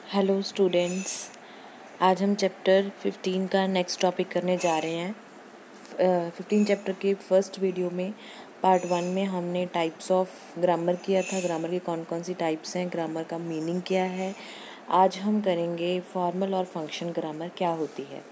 Hello students, आज हम chapter 15 का नेक्स्ट टॉपिक करने जा रहे हैं। 15 चैप्टर के फर्स्ट वीडियो में पार्ट 1 में हमने टाइप्स ऑफ ग्रामर किया था। ग्रामर की कौन कौन सी टाइप्स हैं, ग्रामर का मीनिंग क्या है। आज हम करेंगे फॉर्मल और फंक्शन ग्रामर क्या होती है।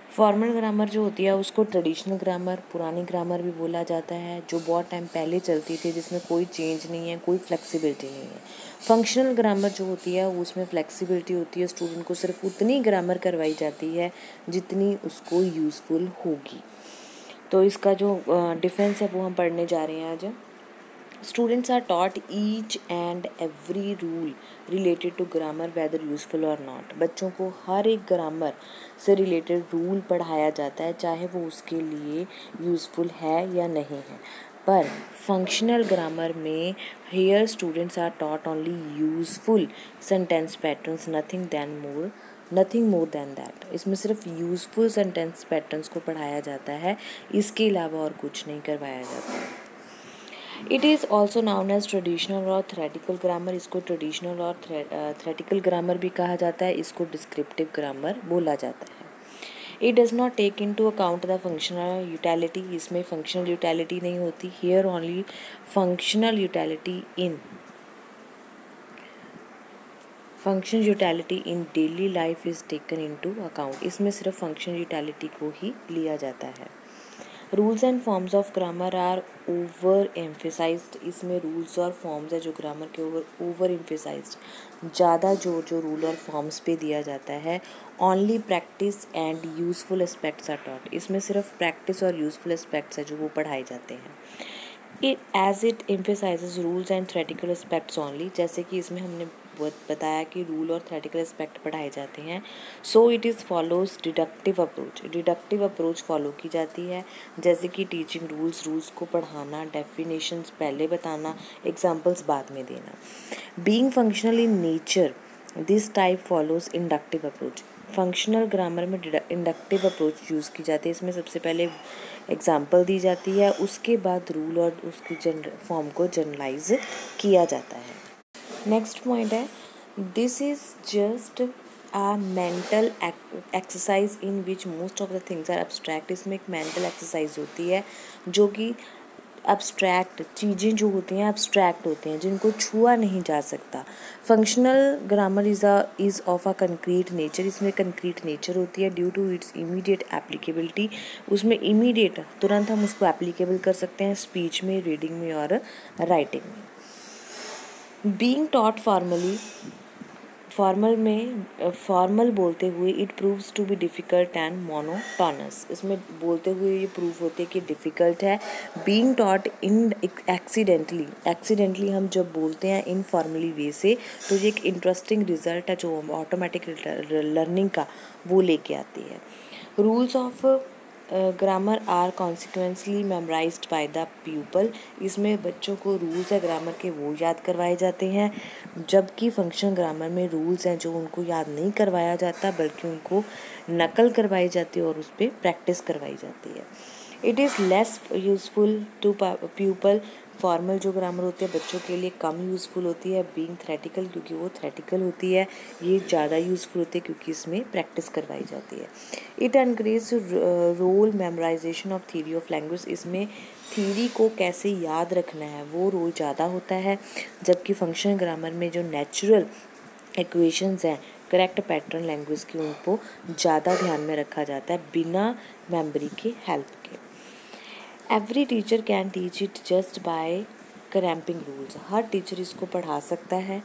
फॉर्मल ग्रामर जो होती है उसको ट्रेडिशनल ग्रामर, पुरानी ग्रामर भी बोला जाता है, जो बहुत टाइम पहले चलती थी, जिसमें कोई चेंज नहीं है, कोई फ्लेक्सिबिलिटी नहीं है। फंक्शनल ग्रामर जो होती है उसमें फ्लेक्सिबिलिटी होती है, स्टूडेंट को सिर्फ उतनी ग्रामर करवाई जाती है जितनी उसको यूज़फुल होगी। तो इसका जो डिफरेंस है वो हम पढ़ने जा रहे हैं आज। Students are taught each and every rule related to grammar whether useful or not। बच्चों को हर एक ग्रामर से रिलेटेड रूल पढ़ाया जाता है, चाहे वो उसके लिए यूज़फुल है या नहीं है। पर फंक्शनल ग्रामर में here students are taught only useful sentence patterns, nothing more than that. इसमें सिर्फ यूज़फुल सेंटेंस पैटर्न्स को पढ़ाया जाता है, इसके अलावा और कुछ नहीं करवाया जाता है। It is also known as traditional और थ्रेटिकल ग्रामर। इसको ट्रेडिशनल और थ्रेटिकल ग्रामर भी कहा जाता है, इसको डिस्क्रिप्टिव ग्रामर बोला जाता है। It does not take into account the functional utility. इसमें फंक्शनल यूटिलिटी नहीं होती। Here only functional utility in daily life is taken into account. इसमें सिर्फ फंक्शनल यूटिलिटी को ही लिया जाता है। Rules and forms of grammar are over emphasised. इसमें रूल्स और फॉर्म्स है जो ग्रामर के ओवर एम्फेसाइज्ड, ज़्यादा जोर जो रूल और फॉर्म्स पे दिया जाता है। Only practice and useful aspects are taught. इसमें सिर्फ प्रैक्टिस और यूज़फुल एस्पेक्ट्स है जो वो पढ़ाए जाते हैं। As it emphasises rules and theoretical aspects only. जैसे कि इसमें हमने बताया कि रूल और थ्रेटिकल एस्पेक्ट पढ़ाए जाते हैं। So it is follows deductive approach follow की जाती है। जैसे कि टीचिंग रूल्स को पढ़ाना, डेफिनेशंस पहले बताना, एग्जांपल्स बाद में देना। Being functional in nature this type follows inductive approach. Functional grammar में इंडक्टिव अप्रोच यूज़ की जाती है। इसमें सबसे पहले एग्जाम्पल दी जाती है, उसके बाद रूल और उसकी फॉर्म को जनरलाइज किया जाता है। नेक्स्ट पॉइंट है, this is just a mental exercise in which most of the things are abstract. इसमें एक मेंटल एक्सरसाइज होती है जो कि एब्स्ट्रैक्ट चीज़ें जो होती हैं एब्स्ट्रैक्ट होती हैं, जिनको छुआ नहीं जा सकता। Functional grammar is of a concrete nature. इसमें कंक्रीट नेचर होती है due to its immediate applicability. उसमें इमीडिएट तुरंत हम उसको एप्लीकेबल कर सकते हैं स्पीच में, रीडिंग में और राइटिंग में। बीइंग टॉट फॉर्मल बोलते हुए it proves to be difficult and monotonous. इसमें बोलते हुए ये प्रूव होते हैं कि डिफ़िकल्ट है। बीइंग टॉट इन एक्सीडेंटली हम जब बोलते हैं इनफॉर्मली वे से, तो ये एक इंटरेस्टिंग रिजल्ट है जो ऑटोमेटिक लर्निंग का वो लेके आती है। Rules of grammar are consequently memorised by the pupil. इसमें बच्चों को रूल्स है ग्रामर के वो याद करवाए जाते हैं, जबकि फंक्शन ग्रामर में रूल्स हैं जो उनको याद नहीं करवाया जाता, बल्कि उनको नकल करवाई जाती है और उस पर प्रैक्टिस करवाई जाती है। It is less useful to pupil. Formal जो ग्रामर होती है बच्चों के लिए कम यूज़फुल होती है। बीइंग थ्रेटिकल, क्योंकि वो थ्रेटिकल होती है, ये ज़्यादा यूज़फुल होती है क्योंकि इसमें प्रैक्टिस करवाई जाती है। It encourage rote memorisation of theory of language. इसमें थ्योरी को कैसे याद रखना है वो रोल ज़्यादा होता है, जबकि फंक्शन ग्रामर में जो नेचुरल इक्वेशंस हैं, करेक्ट पैटर्न लैंग्वेज की, उनको ज़्यादा ध्यान में रखा जाता है बिना मेमोरी के हेल्प के। Every teacher can teach it just by cramping rules. Her teacher इसको पढ़ा सकता है।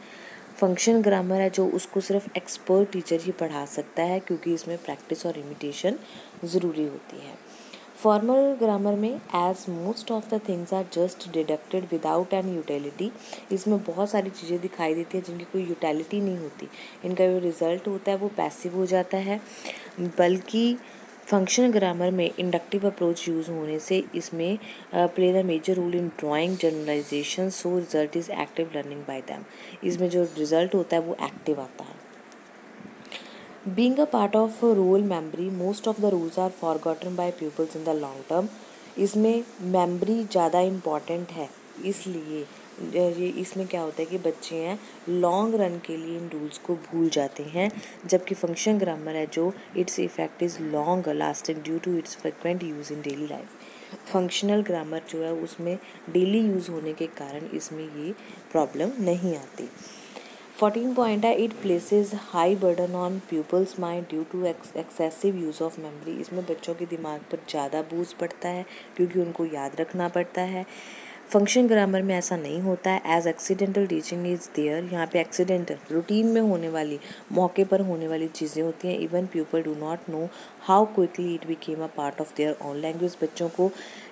फंक्शन ग्रामर है जो उसको सिर्फ एक्सपर्ट टीचर ही पढ़ा सकता है, क्योंकि इसमें प्रैक्टिस और इमिटेशन ज़रूरी होती है। फॉर्मल ग्रामर में as most of the things are just deducted without an utility. इसमें बहुत सारी चीज़ें दिखाई देती हैं जिनकी कोई यूटिलिटी नहीं होती, इनका जो रिज़ल्ट होता है वो पैसिव हो जाता है। बल्कि फंक्शनल ग्रामर में इंडक्टिव अप्रोच यूज़ होने से इसमें play the major role in drawing generalisation, so result is active learning by them. इसमें जो रिजल्ट होता है वो एक्टिव आता है। Being a part of rote memory, most of the rules are forgotten by peoples in the long term. इसमें memory ज़्यादा important है, इसलिए ये इसमें क्या होता है कि बच्चे हैं लॉन्ग रन के लिए इन रूल्स को भूल जाते हैं, जबकि फंक्शन ग्रामर है जो its effect is long lasting due to its frequent use in daily life. Functional grammar जो है उसमें डेली यूज़ होने के कारण इसमें ये प्रॉब्लम नहीं आती। 14 पॉइंट है, it places high burden on peoples mind due to excessive use of memory. इसमें बच्चों के दिमाग पर ज़्यादा बोझ पड़ता है क्योंकि उनको याद रखना पड़ता है। फंक्शन ग्रामर में ऐसा नहीं होता है। As accidental teaching is there, यहाँ पे एक्सीडेंटल रूटीन में होने वाली, मौके पर होने वाली चीज़ें होती हैं। Even people do not know how quickly it became a part of their own language. बच्चों को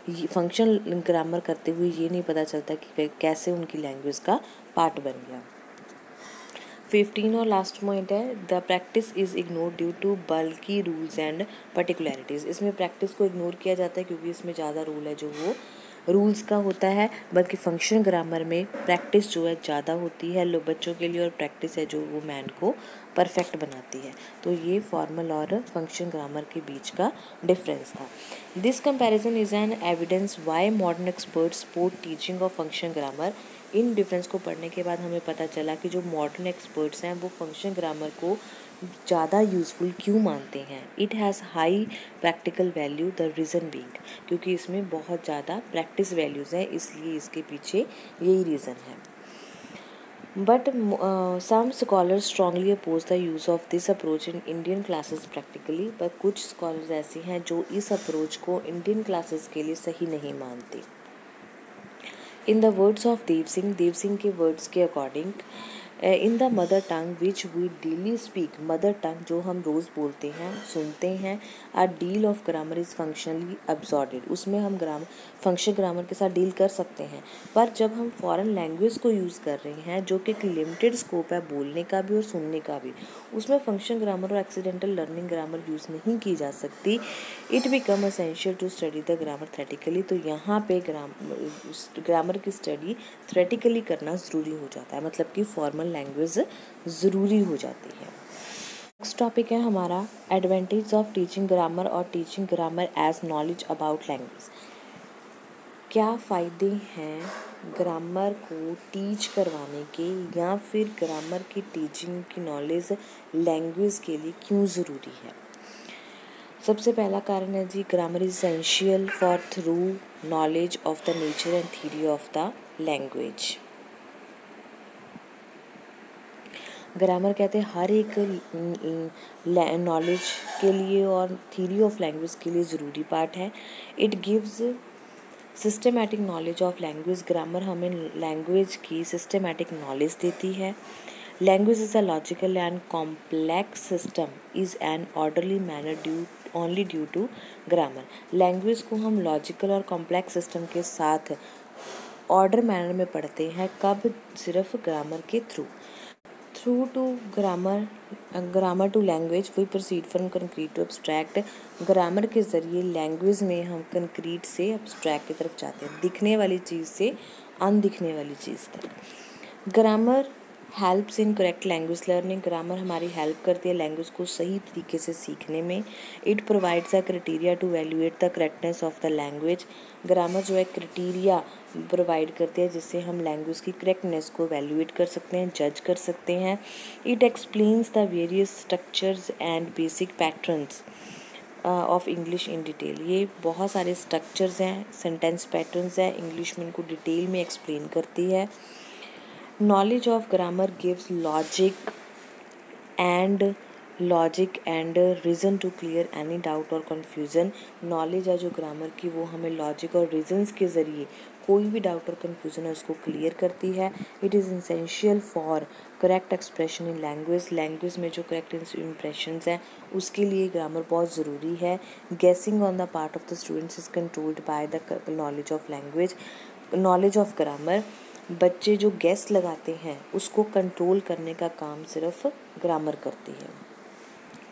फंक्शन ग्रामर करते हुए ये नहीं पता चलता कि कैसे उनकी लैंग्वेज का पार्ट बन गया। 15 और लास्ट पॉइंट है, the practice is ignore due to bulky rules and particularities. इसमें प्रैक्टिस को इग्नोर किया जाता है क्योंकि इसमें ज़्यादा रूल है जो वो रूल्स का होता है, बल्कि फंक्शन ग्रामर में प्रैक्टिस जो है ज़्यादा होती है लोग बच्चों के लिए, और प्रैक्टिस है जो वो मैन को परफेक्ट बनाती है। तो ये फॉर्मल और फंक्शन ग्रामर के बीच का डिफरेंस था। This comparison is an evidence why modern experts support teaching of function grammar. इन डिफरेंस को पढ़ने के बाद हमें पता चला कि जो मॉडर्न एक्सपर्ट्स हैं वो फंक्शन ग्रामर को ज़्यादा यूज़फुल क्यों मानते हैं। It has high practical value, the reason being, क्योंकि इसमें बहुत ज़्यादा प्रैक्टिस वैल्यूज़ हैं, इसलिए इसके पीछे यही रीज़न है। But some scholars strongly oppose the use of this approach in Indian classes practically, पर कुछ scholars ऐसे हैं जो इस अप्रोच को इंडियन क्लासेस के लिए सही नहीं मानते। In the words of Dev Singh के वर्ड्स के according, in the mother tongue which we daily speak, mother tongue जो हम रोज़ बोलते हैं सुनते हैं, a deal of grammar is functionally absorbed, उसमें हम फंक्शन ग्रामर के साथ डील कर सकते हैं। पर जब हम फॉरेन लैंग्वेज को यूज़ कर रहे हैं जो कि एक लिमिटेड स्कोप है बोलने का भी और सुनने का भी, उसमें फंक्शन ग्रामर और एक्सीडेंटल लर्निंग ग्रामर यूज़ नहीं की जा सकती। It become essential to study the grammar theoretically, तो यहाँ पे ग्रामर की स्टडी थ्रेटिकली करना ज़रूरी हो जाता है, मतलब कि फॉर्मल लैंग्वेज ज़रूरी हो जाती है। नेक्स्ट टॉपिक है हमारा एडवांटेज ऑफ टीचिंग ग्रामर और teaching grammar as knowledge about language. क्या फ़ायदे हैं ग्रामर को टीच करवाने के, या फिर ग्रामर की टीचिंग की नॉलेज लैंग्वेज के लिए क्यों ज़रूरी है। सबसे पहला कारण है जी, grammar is essential for through knowledge of the nature and theory of the language. Grammar कहते हैं हर एक नॉलेज के लिए और थ्योरी ऑफ लैंग्वेज के लिए ज़रूरी पार्ट है। It gives systematic knowledge of language, grammar हमें लैंग्वेज की सिस्टमेटिक नॉलेज देती है। Language is a logical and complex system is an orderly manner only due to grammar. Language को हम लॉजिकल और कॉम्प्लेक्स सिस्टम के साथ ऑर्डर मैनर में पढ़ते हैं, कब, सिर्फ ग्रामर के through to grammar to language we proceed from concrete to abstract. Grammar के ज़रिए लैंग्वेज में हम कंक्रीट से एब्स्ट्रैक्ट की तरफ जाते हैं, दिखने वाली चीज़ से अनदिखने वाली चीज़ तक। Grammar helps in correct language learning, grammar हमारी हेल्प करती है लैंग्वेज को सही तरीके से सीखने में। It provides a criteria to evaluate the correctness of the language, grammar जो है क्राइटेरिया प्रोवाइड करती है जिससे हम लैंग्वेज की करेक्टनेस को वैल्यूएट कर सकते हैं, जज कर सकते हैं। It explains the various structures and basic patterns of English in detail, ये बहुत सारे स्ट्रक्चर्स हैं, सेंटेंस पैटर्न्स हैं, इंग्लिश में इनको डिटेल में एक्सप्लेन करती है। Knowledge of grammar gives logic and reason to clear any doubt और कन्फ्यूज़न। नॉलेज है जो ग्रामर की वो हमें लॉजिक और रीजंस के ज़रिए कोई भी डाउट और कन्फ्यूज़न है उसको क्लियर करती है। It is essential for correct expression in language में जो करेक्ट इंप्रेशंस हैं उसके लिए ग्रामर बहुत ज़रूरी है। गेसिंग on the part of the students is controlled by the knowledge of language. Knowledge of grammar, बच्चे जो गेस लगाते हैं उसको कंट्रोल करने का काम सिर्फ ग्रामर करती है।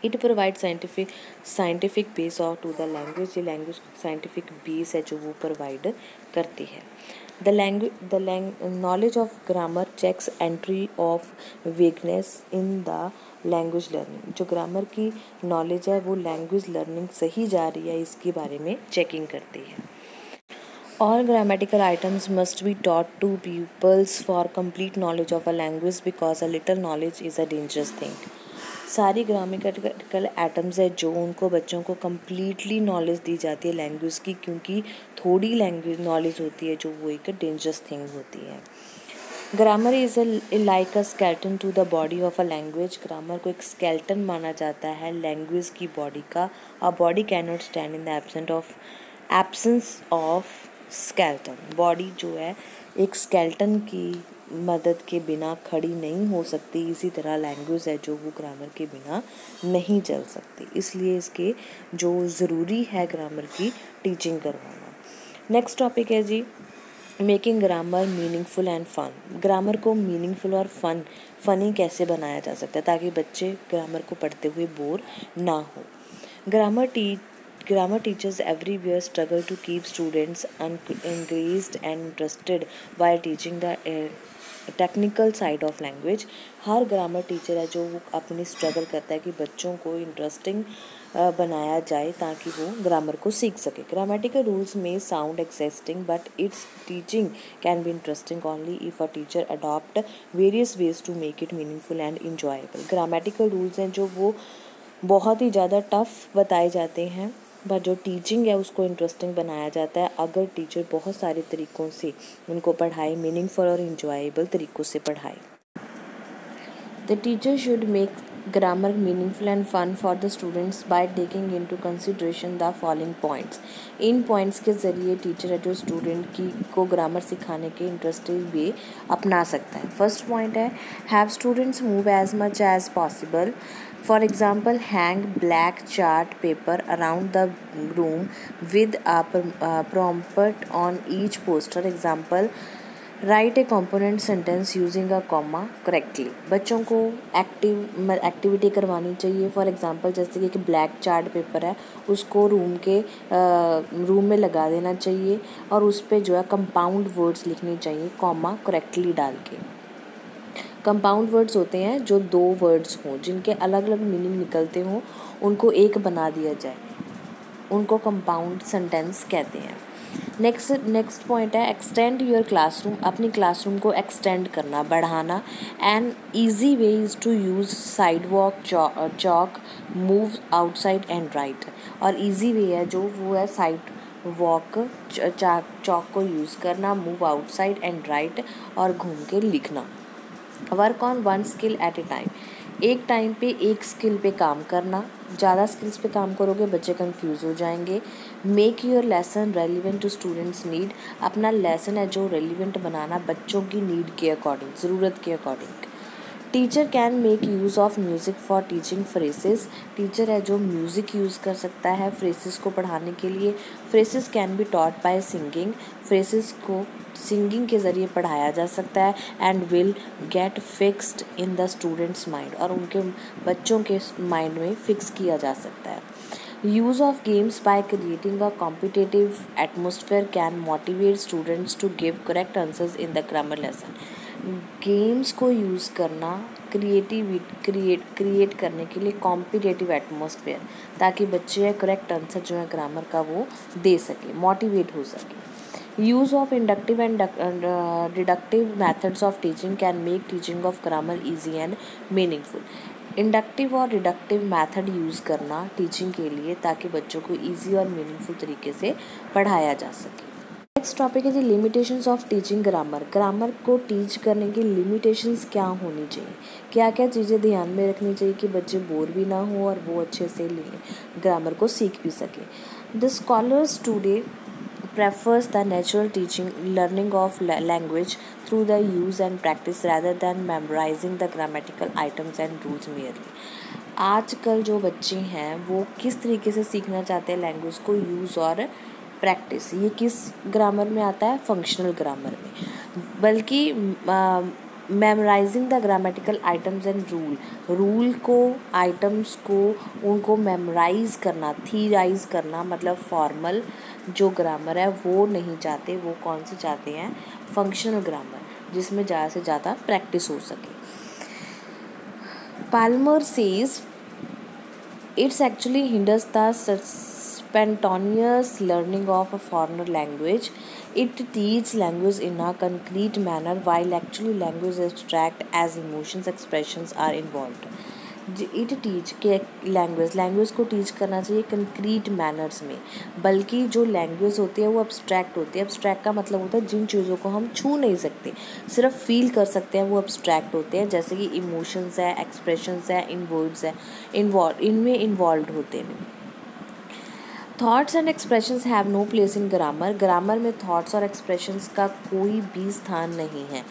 इट प्रोवाइड साइंटिफिक बेस और टू द लैंग्वेज, ये लैंग्वेज साइंटिफिक बेस है जो वो प्रोवाइड करती है। The knowledge of grammar checks entry of vagueness in the language learning, जो ग्रामर की नॉलेज है वो लैंग्वेज लर्निंग सही जा रही है इसके बारे में चेकिंग करती है। All grammatical items must be taught to pupils for complete knowledge of a language because a little knowledge is a dangerous thing. सारी ग्रामेटिकल एटम्स है जो उनको बच्चों को कम्प्लीटली नॉलेज दी जाती है लैंग्वेज की, क्योंकि थोड़ी लैंग्वेज नॉलेज होती है जो वो एक डेंजरस थिंग होती है. Grammar is like a skeleton to the body of a language. Grammar को एक स्केल्टन माना जाता है लैंग्वेज की बॉडी का. A body can not stand in the absence of skeleton. Body जो है एक स्केल्टन की मदद के बिना खड़ी नहीं हो सकती. इसी तरह लैंग्वेज है जो वो ग्रामर के बिना नहीं चल सकती. इसलिए इसके जो ज़रूरी है ग्रामर की टीचिंग करवाना. नेक्स्ट टॉपिक है जी making grammar meaningful and fun. Grammar को मीनिंगफुल और फ़नी कैसे बनाया जा सकता है ताकि बच्चे ग्रामर को पढ़ते हुए बोर ना हो. Grammar teachers everywhere struggle to keep students engaged and interested while teaching the technical side of language. Her grammar teacher है जो वो अपनी स्ट्रगल करता है कि बच्चों को इंटरेस्टिंग बनाया जाए ताकि वो ग्रामर को सीख सके. ग्रामेटिकल रूल्स में sound existing but its teaching can be interesting only if a teacher adopt various ways to make it meaningful and enjoyable. Grammatical rules हैं जो वो बहुत ही ज़्यादा टफ बताए जाते हैं, बट जो टीचिंग है उसको इंटरेस्टिंग बनाया जाता है अगर टीचर बहुत सारे तरीक़ों से उनको पढ़ाए, मीनिंगफुल और इंजॉयबल तरीक़ों से पढ़ाए. The teacher should make grammar meaningful and fun for the students by taking into consideration the following points. इन पॉइंट्स के ज़रिए टीचर है जो स्टूडेंट को ग्रामर सिखाने के इंटरेस्टिंग वे अपना सकता है. फर्स्ट पॉइंट है have students move as much as possible. For example, hang black chart paper around the room with a prompt on each poster. Example, write a component sentence using a comma correctly. बच्चों को activity करवानी चाहिए. For example जैसे कि black chart paper है उसको room में लगा देना चाहिए और उस पर जो है कंपाउंड वर्ड्स लिखनी चाहिए कॉमा करेक्टली डाल के. कंपाउंड वर्ड्स होते हैं जो दो वर्ड्स हों जिनके अलग अलग मीनिंग निकलते हों, उनको एक बना दिया जाए, उनको कंपाउंड सेंटेंस कहते हैं. नेक्स्ट पॉइंट है एक्सटेंड योर क्लासरूम. अपनी क्लासरूम को एक्सटेंड करना, बढ़ाना. An easy way is to use sidewalk, chalk, move outside and write. और ईजी वे है जो वो है साइड वॉक, चॉक को यूज़ करना, मूव आउटसाइड एंड राइट और घूम के लिखना. Work on one skill at a time. एक टाइम पे एक स्किल पे काम करना. ज़्यादा स्किल्स पे काम करोगे बच्चे कंफ्यूज हो जाएंगे. Make your lesson relevant to students need. अपना लेसन है जो रेलिवेंट बनाना बच्चों की नीड के अकॉर्डिंग, ज़रूरत के according. Teacher can make use of music for teaching phrases. Teacher है जो म्यूज़िक यूज़ कर सकता है फ्रेसेस को पढ़ाने के लिए. Phrases can be taught by singing. Phrases को सिंगिंग के ज़रिए पढ़ाया जा सकता है and will get fixed in the students mind. और उनके बच्चों के माइंड में फिक्स किया जा सकता है. Use of games by creating a competitive atmosphere can motivate students to give correct answers in the grammar lesson. Games को यूज़ करना क्रिएट करने के लिए कॉम्पिटिटिव एटमॉस्फेयर, ताकि बच्चे करेक्ट आंसर जो है ग्रामर का वो दे सके, मोटिवेट हो सके. Use of inductive and deductive methods of teaching can make teaching of grammar easy and meaningful. Inductive और डिडक्टिव मेथड यूज़ करना टीचिंग के लिए ताकि बच्चों को ईजी और मीनिंगफुल तरीके से पढ़ाया जा सके. नेक्स्ट टॉपिक है जी limitations of teaching grammar. Grammar को टीच करने की लिमिटेशंस क्या होनी चाहिए, क्या क्या चीज़ें ध्यान में रखनी चाहिए कि बच्चे बोर भी ना हो और वो अच्छे से ग्रामर को सीख भी सके. The scholars today prefers the natural teaching learning of language through the use and practice rather than memorizing the grammatical items and rules merely. आजकल जो बच्चे हैं वो किस तरीके से सीखना चाहते हैं लैंग्वेज को, यूज़ और प्रैक्टिस. ये किस ग्रामर में आता है, फंक्शनल ग्रामर में. बल्कि memorising the grammatical items and rule को, आइटम्स को उनको मेमोराइज करना, थीराइज करना, मतलब फॉर्मल जो ग्रामर है वो नहीं चाहते. वो कौन से चाहते हैं, फंक्शनल ग्रामर जिसमें ज़्यादा से ज़्यादा प्रैक्टिस हो सके. Palmer says it's actually hinders the spontaneous learning of a foreign language. It teaches language in a concrete manner while actually language is abstract as emotions expressions are involved. It teach के language को teach करना चाहिए concrete manners में, बल्कि जो language होती है वो अब्स्ट्रैक्ट होती है। अब्स्ट्रैक्ट का मतलब होता है जिन चीज़ों को हम छू नहीं सकते, सिर्फ फील कर सकते हैं, वो अब्स्ट्रैक्ट होते हैं। जैसे कि इमोशंस है, एक्सप्रेशंस है, इन वर्ड्स है, इनमें इन्वॉल्व होते हैं। Thoughts and expressions have no place in grammar. Grammar में थॉट्स और एक्सप्रेशंस का कोई भी स्थान नहीं है।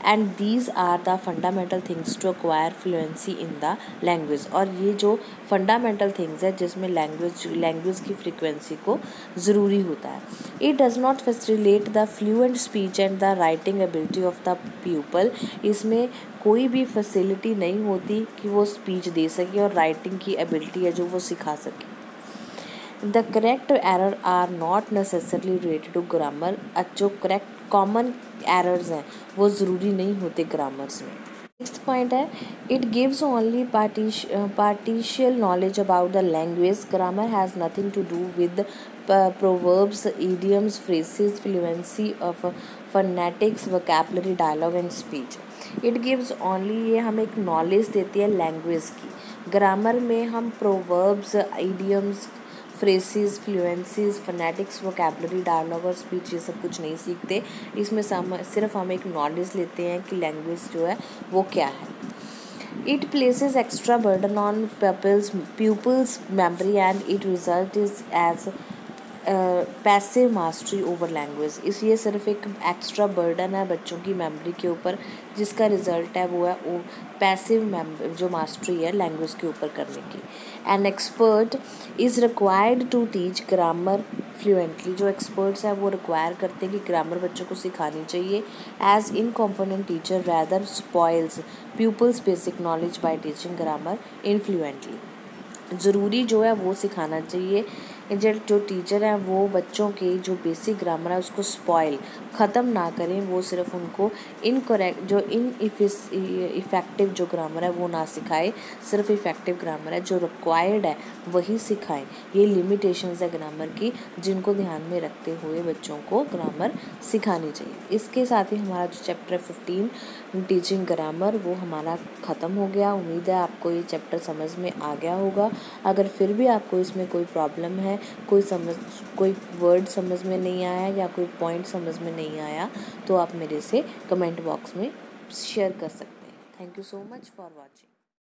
And these are the fundamental things to acquire fluency in the language. और ये जो फंडामेंटल थिंग्स है जिसमें लैंग्वेज की फ्रीक्वेंसी को ज़रूरी होता है। It does not facilitate the fluent speech and the writing ability of the people. इसमें कोई भी फैसिलिटी नहीं होती कि वो स्पीच दे सके और राइटिंग की एबिलिटी है जो वो सिखा सके। The correct error are not necessarily related to grammar। जो करेक्ट कॉमन एरर्स हैं वो ज़रूरी नहीं होते ग्रामर्स में। नेक्स्ट पॉइंट है, it gives only partial knowledge about the language. Grammar has nothing to do with proverbs, idioms, phrases, fluency of phonetics, vocabulary, dialogue and speech. It gives only, ये हमें एक नॉलेज देती है language की। Grammar में हम proverbs, idioms, phrases, fluencies, phonetics, vocabulary, dialogue और speech ये सब कुछ नहीं सीखते। इसमें सिर्फ हम एक नॉलेज लेते हैं कि लैंग्वेज जो है वो क्या है। It places extra burden on pupils memory and it result is as passive mastery over language. इसलिए सिर्फ एक एक्स्ट्रा बर्डन है बच्चों की मेमोरी के ऊपर, जिसका रिजल्ट है वो है वो पैसिव जो मास्टरी है लैंग्वेज के ऊपर करने की। An expert is required to teach grammar fluently. जो एक्सपर्ट्स हैं वो रिक्वायर करते हैं कि ग्रामर बच्चों को सिखानी चाहिए। As incompetent teacher rather spoils pupils basic knowledge by teaching grammar influently. ज़रूरी जो है वो सिखाना चाहिए। जो टीचर हैं वो बच्चों के जो बेसिक ग्रामर है उसको स्पॉइल ख़त्म ना करें, वो सिर्फ उनको इनकरेक्ट जो इफ़ेक्टिव जो ग्रामर है वो ना सिखाए, सिर्फ इफ़ेक्टिव ग्रामर है जो रिक्वायर्ड है वही सिखाएं। ये लिमिटेशंस है ग्रामर की जिनको ध्यान में रखते हुए बच्चों को ग्रामर सिखानी चाहिए। इसके साथ ही हमारा जो चैप्टर 15 टीचिंग ग्रामर वो हमारा ख़त्म हो गया। उम्मीद है आपको ये चैप्टर समझ में आ गया होगा। अगर फिर भी आपको इसमें कोई प्रॉब्लम है, कोई वर्ड समझ में नहीं आया या कोई पॉइंट समझ में नहीं आया तो आप मेरे से कमेंट बॉक्स में शेयर कर सकते हैं। Thank you so much for watching.